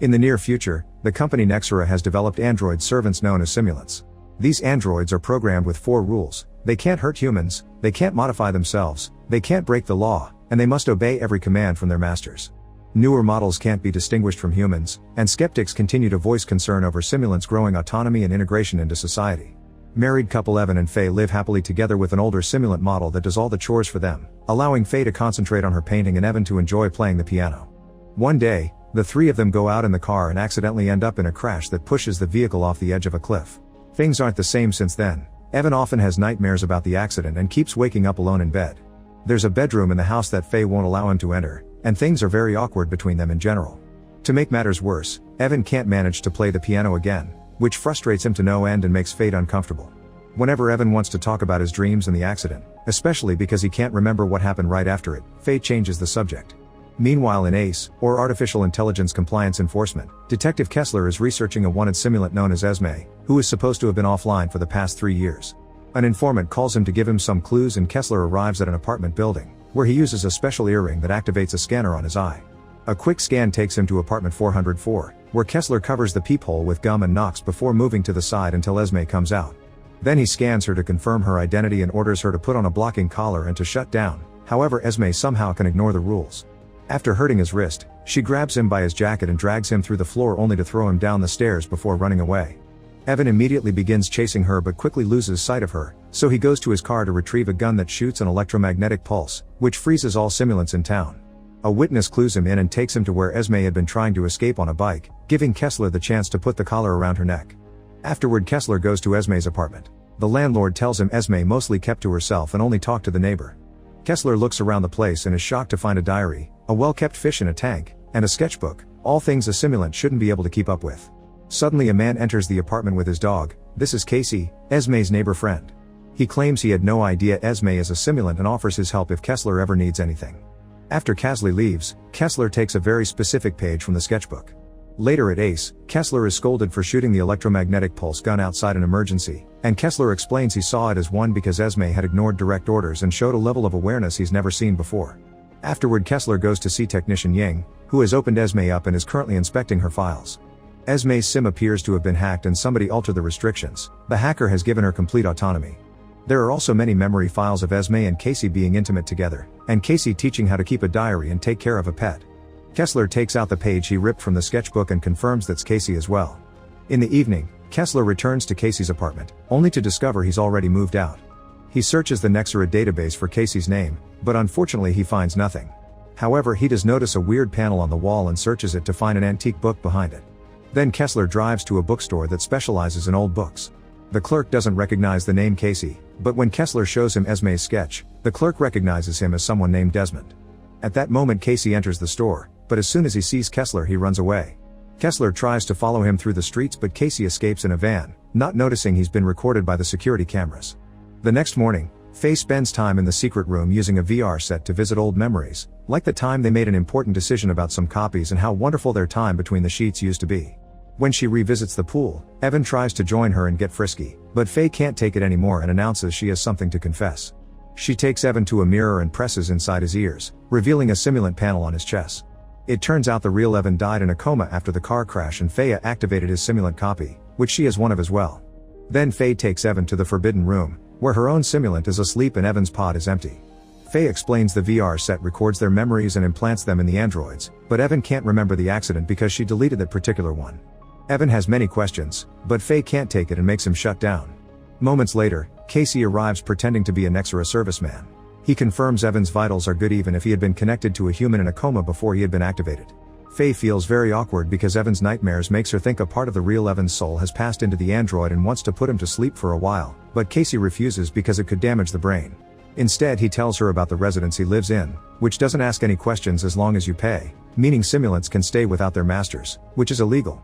In the near future, the company Nexera has developed android servants known as simulants. These androids are programmed with 4 rules: they can't hurt humans, they can't modify themselves, they can't break the law, and they must obey every command from their masters. Newer models can't be distinguished from humans, and skeptics continue to voice concern over simulants' growing autonomy and integration into society. Married couple Evan and Faye live happily together with an older simulant model that does all the chores for them, allowing Faye to concentrate on her painting and Evan to enjoy playing the piano. One day, the 3 of them go out in the car and accidentally end up in a crash that pushes the vehicle off the edge of a cliff. Things aren't the same since then. Evan often has nightmares about the accident and keeps waking up alone in bed. There's a bedroom in the house that Faye won't allow him to enter, and things are very awkward between them in general. To make matters worse, Evan can't manage to play the piano again, which frustrates him to no end and makes Faye uncomfortable. Whenever Evan wants to talk about his dreams and the accident, especially because he can't remember what happened right after it, Faye changes the subject. Meanwhile in ACE, or Artificial Intelligence Compliance Enforcement, Detective Kessler is researching a wanted simulant known as Esme, who is supposed to have been offline for the past 3 years. An informant calls him to give him some clues and Kessler arrives at an apartment building, where he uses a special earring that activates a scanner on his eye. A quick scan takes him to apartment 404, where Kessler covers the peephole with gum and knocks before moving to the side until Esme comes out. Then he scans her to confirm her identity and orders her to put on a blocking collar and to shut down. However, Esme somehow can ignore the rules. After hurting his wrist, she grabs him by his jacket and drags him through the floor only to throw him down the stairs before running away. Evan immediately begins chasing her but quickly loses sight of her, so he goes to his car to retrieve a gun that shoots an electromagnetic pulse, which freezes all simulants in town. A witness clues him in and takes him to where Esme had been trying to escape on a bike, giving Kessler the chance to put the collar around her neck. Afterward, Kessler goes to Esme's apartment. The landlord tells him Esme mostly kept to herself and only talked to the neighbor. Kessler looks around the place and is shocked to find a diary, a well-kept fish in a tank, and a sketchbook, all things a simulant shouldn't be able to keep up with. Suddenly a man enters the apartment with his dog. This is Casey, Esme's neighbor friend. He claims he had no idea Esme is a simulant and offers his help if Kessler ever needs anything. After Casley leaves, Kessler takes a very specific page from the sketchbook. Later at ACE, Kessler is scolded for shooting the electromagnetic pulse gun outside an emergency, and Kessler explains he saw it as one because Esme had ignored direct orders and showed a level of awareness he's never seen before. Afterward, Kessler goes to see technician Ying, who has opened Esme up and is currently inspecting her files. Esme's SIM appears to have been hacked and somebody altered the restrictions. The hacker has given her complete autonomy. There are also many memory files of Esme and Casey being intimate together, and Casey teaching how to keep a diary and take care of a pet. Kessler takes out the page he ripped from the sketchbook and confirms that's Casey as well. In the evening, Kessler returns to Casey's apartment, only to discover he's already moved out. He searches the Nexera database for Casey's name, but unfortunately he finds nothing. However, he does notice a weird panel on the wall and searches it to find an antique book behind it. Then Kessler drives to a bookstore that specializes in old books. The clerk doesn't recognize the name Casey, but when Kessler shows him Esme's sketch, the clerk recognizes him as someone named Desmond. At that moment Casey enters the store, but as soon as he sees Kessler he runs away. Kessler tries to follow him through the streets but Casey escapes in a van, not noticing he's been recorded by the security cameras. The next morning, Faye spends time in the secret room using a VR set to visit old memories, like the time they made an important decision about some copies and how wonderful their time between the sheets used to be. When she revisits the pool, Evan tries to join her and get frisky, but Faye can't take it anymore and announces she has something to confess. She takes Evan to a mirror and presses inside his ears, revealing a simulant panel on his chest. It turns out the real Evan died in a coma after the car crash and Faye activated his simulant copy, which she has one of as well. Then Faye takes Evan to the forbidden room, where her own simulant is asleep and Evan's pod is empty. Faye explains the VR set records their memories and implants them in the androids, but Evan can't remember the accident because she deleted that particular one. Evan has many questions, but Faye can't take it and makes him shut down. Moments later, Casey arrives pretending to be a Nexera serviceman. He confirms Evan's vitals are good even if he had been connected to a human in a coma before he had been activated. Faye feels very awkward because Evan's nightmares makes her think a part of the real Evan's soul has passed into the android and wants to put him to sleep for a while, but Casey refuses because it could damage the brain. Instead he tells her about the residence he lives in, which doesn't ask any questions as long as you pay, meaning simulants can stay without their masters, which is illegal.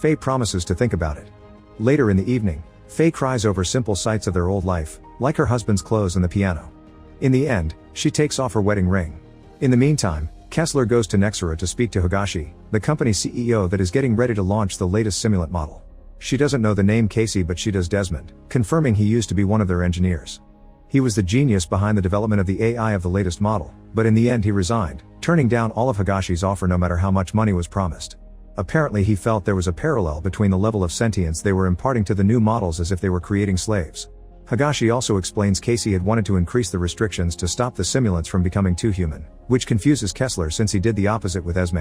Faye promises to think about it. Later in the evening, Faye cries over simple sights of their old life, like her husband's clothes and the piano. In the end, she takes off her wedding ring. In the meantime, Kessler goes to Nexera to speak to Higashi, the company CEO that is getting ready to launch the latest simulant model. She doesn't know the name Casey but she does Desmond, confirming he used to be one of their engineers. He was the genius behind the development of the AI of the latest model, but in the end he resigned, turning down all of Higashi's offer no matter how much money was promised. Apparently he felt there was a parallel between the level of sentience they were imparting to the new models as if they were creating slaves. Higashi also explains Casey had wanted to increase the restrictions to stop the simulants from becoming too human, which confuses Kessler since he did the opposite with Esme.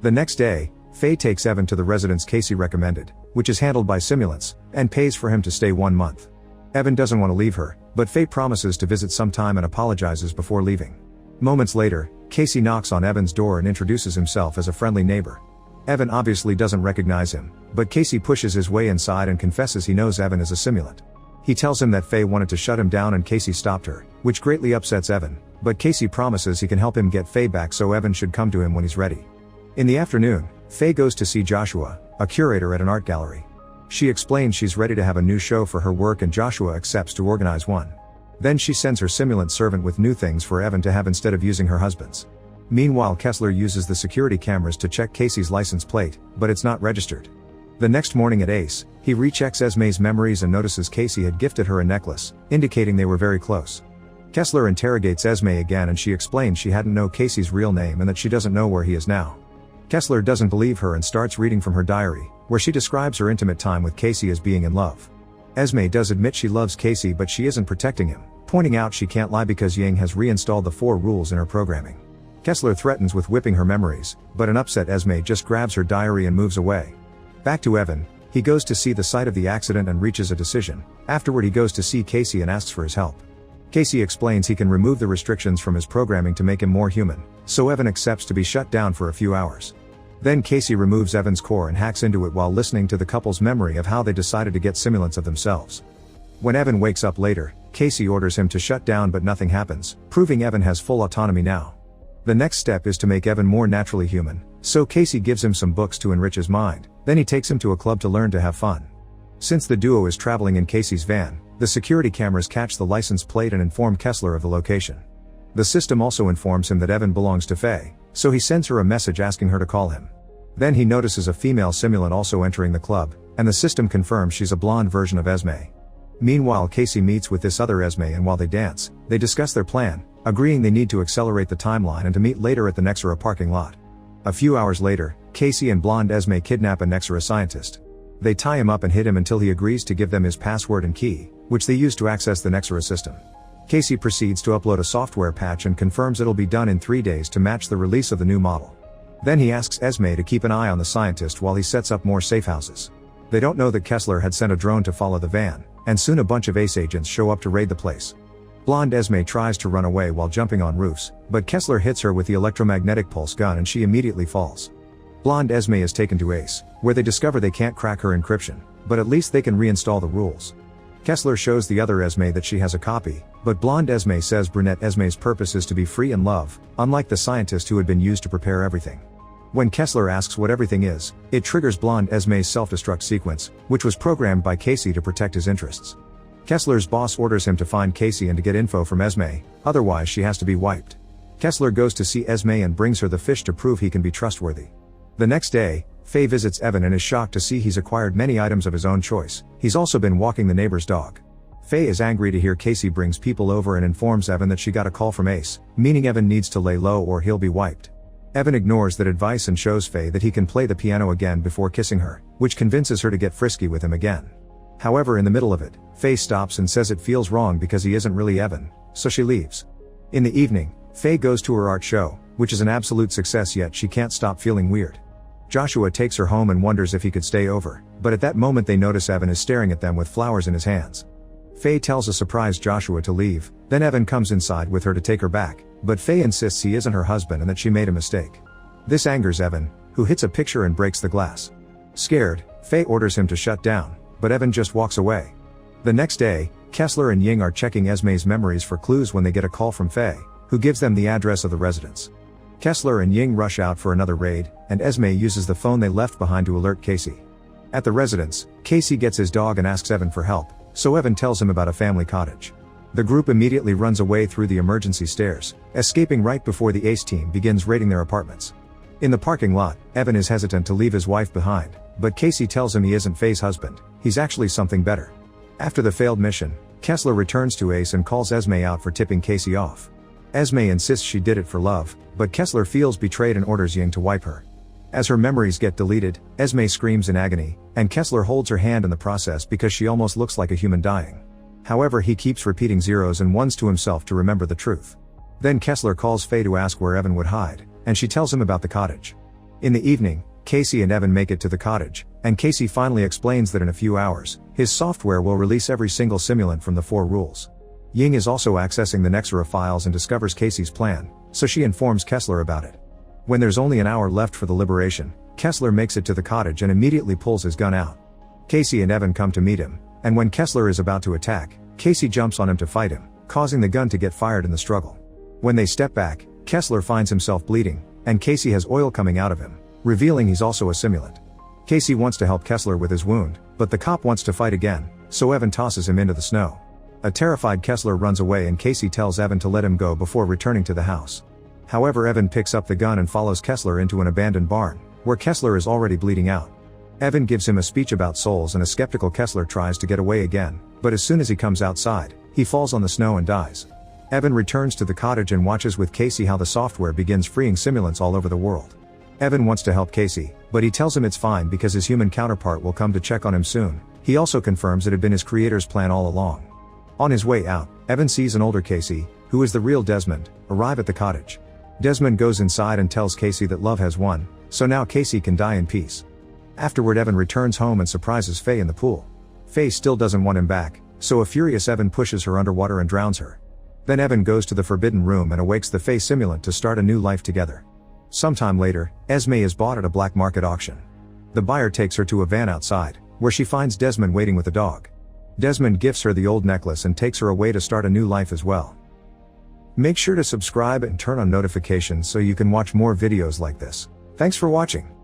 The next day, Faye takes Evan to the residence Casey recommended, which is handled by simulants, and pays for him to stay 1 month. Evan doesn't want to leave her, but Faye promises to visit sometime and apologizes before leaving. Moments later, Casey knocks on Evan's door and introduces himself as a friendly neighbor. Evan obviously doesn't recognize him, but Casey pushes his way inside and confesses he knows Evan is a simulant. He tells him that Faye wanted to shut him down and Casey stopped her, which greatly upsets Evan, but Casey promises he can help him get Faye back, so Evan should come to him when he's ready. In the afternoon, Faye goes to see Joshua, a curator at an art gallery. She explains she's ready to have a new show for her work and Joshua accepts to organize one. Then she sends her simulant servant with new things for Evan to have instead of using her husband's. Meanwhile, Kessler uses the security cameras to check Casey's license plate, but it's not registered. The next morning at Ace, he rechecks Esme's memories and notices Casey had gifted her a necklace, indicating they were very close. Kessler interrogates Esme again and she explains she hadn't known Casey's real name and that she doesn't know where he is now. Kessler doesn't believe her and starts reading from her diary, where she describes her intimate time with Casey as being in love. Esme does admit she loves Casey, but she isn't protecting him, pointing out she can't lie because Ying has reinstalled the 4 rules in her programming. Kessler threatens with whipping her memories, but an upset Esme just grabs her diary and moves away. Back to Evan, he goes to see the site of the accident and reaches a decision. Afterward he goes to see Casey and asks for his help. Casey explains he can remove the restrictions from his programming to make him more human, so Evan accepts to be shut down for a few hours. Then Casey removes Evan's core and hacks into it while listening to the couple's memory of how they decided to get simulants of themselves. When Evan wakes up later, Casey orders him to shut down but nothing happens, proving Evan has full autonomy now. The next step is to make Evan more naturally human, so Casey gives him some books to enrich his mind, then he takes him to a club to learn to have fun. Since the duo is traveling in Casey's van, the security cameras catch the license plate and inform Kessler of the location. The system also informs him that Evan belongs to Faye, so he sends her a message asking her to call him. Then he notices a female simulant also entering the club, and the system confirms she's a blonde version of Esme. Meanwhile, Casey meets with this other Esme and while they dance, they discuss their plan, agreeing they need to accelerate the timeline and to meet later at the Nexera parking lot. A few hours later, Casey and blonde Esme kidnap a Nexera scientist. They tie him up and hit him until he agrees to give them his password and key, which they use to access the Nexera system. Casey proceeds to upload a software patch and confirms it'll be done in 3 days to match the release of the new model. Then he asks Esme to keep an eye on the scientist while he sets up more safe houses. They don't know that Kessler had sent a drone to follow the van, and soon a bunch of Ace agents show up to raid the place. Blonde Esme tries to run away while jumping on roofs, but Kessler hits her with the electromagnetic pulse gun and she immediately falls. Blonde Esme is taken to Ace, where they discover they can't crack her encryption, but at least they can reinstall the rules. Kessler shows the other Esme that she has a copy, but blonde Esme says brunette Esme's purpose is to be free and love, unlike the scientist who had been used to prepare everything. When Kessler asks what everything is, it triggers blonde Esme's self-destruct sequence, which was programmed by Casey to protect his interests. Kessler's boss orders him to find Casey and to get info from Esme, otherwise she has to be wiped. Kessler goes to see Esme and brings her the fish to prove he can be trustworthy. The next day, Faye visits Evan and is shocked to see he's acquired many items of his own choice. He's also been walking the neighbor's dog. Faye is angry to hear Casey brings people over and informs Evan that she got a call from Ace, meaning Evan needs to lay low or he'll be wiped. Evan ignores that advice and shows Faye that he can play the piano again before kissing her, which convinces her to get frisky with him again. However, in the middle of it, Faye stops and says it feels wrong because he isn't really Evan, so she leaves. In the evening, Faye goes to her art show, which is an absolute success, yet she can't stop feeling weird. Joshua takes her home and wonders if he could stay over, but at that moment they notice Evan is staring at them with flowers in his hands. Faye tells a surprised Joshua to leave, then Evan comes inside with her to take her back, but Faye insists he isn't her husband and that she made a mistake. This angers Evan, who hits a picture and breaks the glass. Scared, Faye orders him to shut down, but Evan just walks away. The next day, Kessler and Ying are checking Esme's memories for clues when they get a call from Faye, who gives them the address of the residence. Kessler and Ying rush out for another raid, and Esme uses the phone they left behind to alert Casey. At the residence, Casey gets his dog and asks Evan for help, so Evan tells him about a family cottage. The group immediately runs away through the emergency stairs, escaping right before the Ace team begins raiding their apartments. In the parking lot, Evan is hesitant to leave his wife behind, but Casey tells him he isn't Faye's husband, he's actually something better. After the failed mission, Kessler returns to Ace and calls Esme out for tipping Casey off. Esme insists she did it for love, but Kessler feels betrayed and orders Ying to wipe her. As her memories get deleted, Esme screams in agony, and Kessler holds her hand in the process because she almost looks like a human dying. However, he keeps repeating zeros and ones to himself to remember the truth. Then Kessler calls Faye to ask where Evan would hide, and she tells him about the cottage. In the evening, Casey and Evan make it to the cottage, and Casey finally explains that in a few hours, his software will release every single simulant from the 4 rules. Ying is also accessing the Nexera files and discovers Casey's plan, so she informs Kessler about it. When there's only an hour left for the liberation, Kessler makes it to the cottage and immediately pulls his gun out. Casey and Evan come to meet him, and when Kessler is about to attack, Casey jumps on him to fight him, causing the gun to get fired in the struggle. When they step back, Kessler finds himself bleeding, and Casey has oil coming out of him, revealing he's also a simulant. Casey wants to help Kessler with his wound, but the cop wants to fight again, so Evan tosses him into the snow. A terrified Kessler runs away and Casey tells Evan to let him go before returning to the house. However, Evan picks up the gun and follows Kessler into an abandoned barn, where Kessler is already bleeding out. Evan gives him a speech about souls and a skeptical Kessler tries to get away again, but as soon as he comes outside, he falls on the snow and dies. Evan returns to the cottage and watches with Casey how the software begins freeing simulants all over the world. Evan wants to help Casey, but he tells him it's fine because his human counterpart will come to check on him soon. He also confirms it had been his creator's plan all along. On his way out, Evan sees an older Casey, who is the real Desmond, arrive at the cottage. Desmond goes inside and tells Casey that love has won, so now Casey can die in peace. Afterward, Evan returns home and surprises Faye in the pool. Faye still doesn't want him back, so a furious Evan pushes her underwater and drowns her. Then Evan goes to the forbidden room and awakes the Faye simulant to start a new life together. Sometime later, Esme is bought at a black market auction. The buyer takes her to a van outside, where she finds Desmond waiting with a dog. Desmond gifts her the old necklace and takes her away to start a new life as well. Make sure to subscribe and turn on notifications so you can watch more videos like this. Thanks for watching.